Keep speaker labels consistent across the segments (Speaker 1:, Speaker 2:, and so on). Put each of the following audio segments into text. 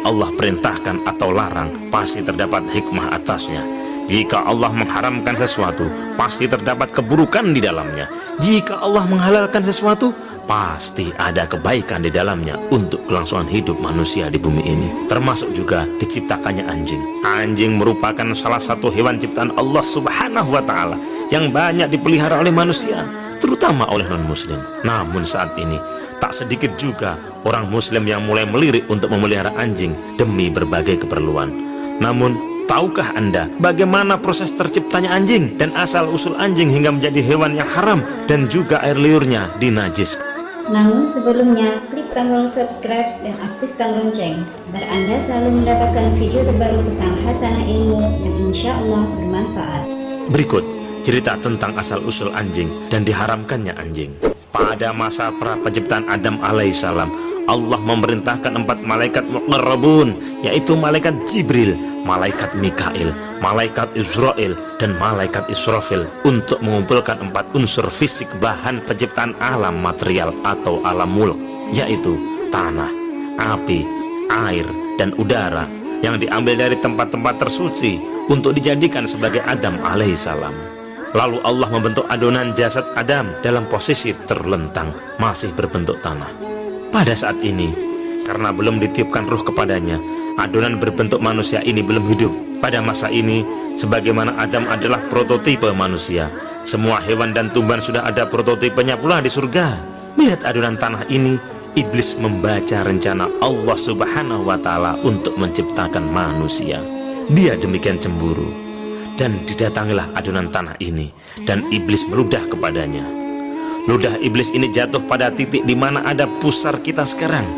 Speaker 1: Allah perintahkan atau larang, pasti terdapat hikmah atasnya. Jika Allah mengharamkan sesuatu, pasti terdapat keburukan di dalamnya. Jika Allah menghalalkan sesuatu, pasti ada kebaikan di dalamnya untuk kelangsungan hidup manusia di bumi ini. Termasuk juga diciptakannya anjing. Anjing merupakan salah satu hewan ciptaan Allah Subhanahu wa Ta'ala yang banyak dipelihara oleh manusia, terutama oleh non-muslim. Namun saat ini tak sedikit juga orang muslim yang mulai melirik untuk memelihara anjing demi berbagai keperluan. Namun tahukah Anda bagaimana proses terciptanya anjing dan asal-usul anjing hingga menjadi hewan yang haram dan juga air liurnya dinajiskan?
Speaker 2: Namun sebelumnya, klik tombol subscribe dan aktifkan lonceng agar Anda selalu mendapatkan video terbaru tentang Hasanah Ilmu yang insya Allah bermanfaat.
Speaker 1: Berikut cerita tentang asal-usul anjing dan diharamkannya anjing. Pada masa pra penciptaan Adam alaihissalam, Allah memerintahkan 4 malaikat muqarrabun, yaitu malaikat Jibril, malaikat Mikail, malaikat Israel, dan malaikat Israfil untuk mengumpulkan 4 unsur fisik bahan penciptaan alam material atau alam mulk, yaitu tanah, api, air, dan udara yang diambil dari tempat-tempat tersuci untuk dijadikan sebagai Adam alaihissalam. Lalu Allah membentuk adonan jasad Adam dalam posisi terlentang, masih berbentuk tanah. Pada saat ini, karena belum ditiupkan ruh kepadanya, adonan berbentuk manusia ini belum hidup. Pada masa ini, sebagaimana Adam adalah prototipe manusia, semua hewan dan tumbuhan sudah ada prototipenya pula di surga. Melihat adonan tanah ini, iblis membaca rencana Allah Subhanahu wa Ta'ala untuk menciptakan manusia. Dia demikian cemburu, dan didatangilah adonan tanah ini, dan iblis meludah kepadanya. Ludah iblis ini jatuh pada titik di mana ada pusar kita sekarang.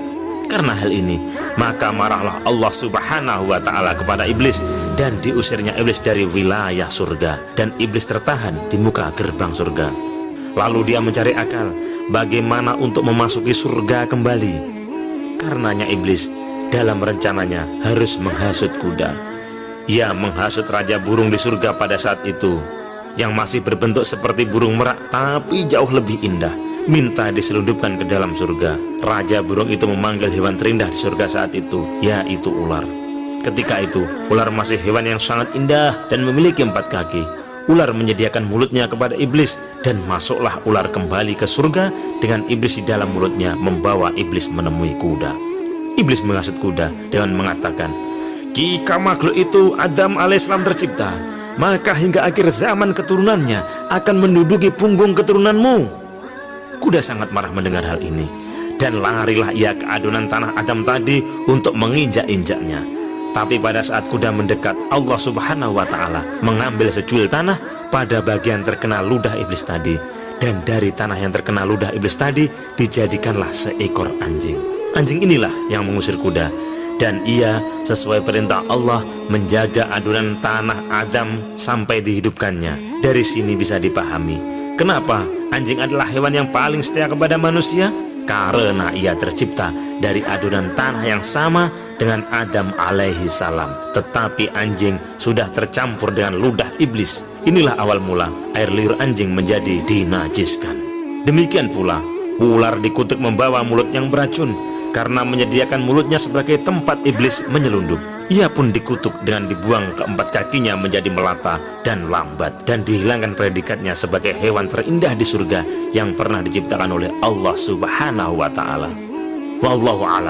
Speaker 1: Karena hal ini, maka marahlah Allah Subhanahu wa Ta'ala kepada iblis dan diusirnya iblis dari wilayah surga, dan iblis tertahan di muka gerbang surga. Lalu dia mencari akal bagaimana untuk memasuki surga kembali. Karenanya iblis dalam rencananya harus menghasut kuda. Ia menghasut raja burung di surga pada saat itu, yang masih berbentuk seperti burung merak tapi jauh lebih indah, minta diselundupkan ke dalam surga. Raja burung itu memanggil hewan terindah di surga saat itu, yaitu ular. Ketika itu, ular masih hewan yang sangat indah dan memiliki 4 kaki. Ular menyediakan mulutnya kepada iblis, dan masuklah ular kembali ke surga dengan iblis di dalam mulutnya, membawa iblis menemui kuda. Iblis menghasut kuda dengan mengatakan, "Jika makhluk itu Adam alaihissalam tercipta, maka hingga akhir zaman keturunannya akan menduduki punggung keturunanmu." Kuda sangat marah mendengar hal ini, dan larilah ia ke adonan tanah Adam tadi untuk menginjak-injaknya. Tapi pada saat kuda mendekat, Allah Subhanahu wa Ta'ala mengambil secuil tanah pada bagian terkena ludah iblis tadi, dan dari tanah yang terkena ludah iblis tadi dijadikanlah seekor anjing. Anjing inilah yang mengusir kuda, dan ia sesuai perintah Allah menjaga adonan tanah Adam sampai dihidupkannya. Dari sini bisa dipahami kenapa anjing adalah hewan yang paling setia kepada manusia, karena ia tercipta dari adonan tanah yang sama dengan Adam alaihi salam. Tetapi anjing sudah tercampur dengan ludah iblis. Inilah awal mula air liur anjing menjadi dinajiskan. Demikian pula ular dikutuk membawa mulut yang beracun, karena menyediakan mulutnya sebagai tempat iblis menyelundup. Ia pun dikutuk dengan dibuang ke4 kakinya menjadi melata dan lambat, dan dihilangkan predikatnya sebagai hewan terindah di surga yang pernah diciptakan oleh Allah Subhanahu wa Ta'ala. Wallahu a'lam.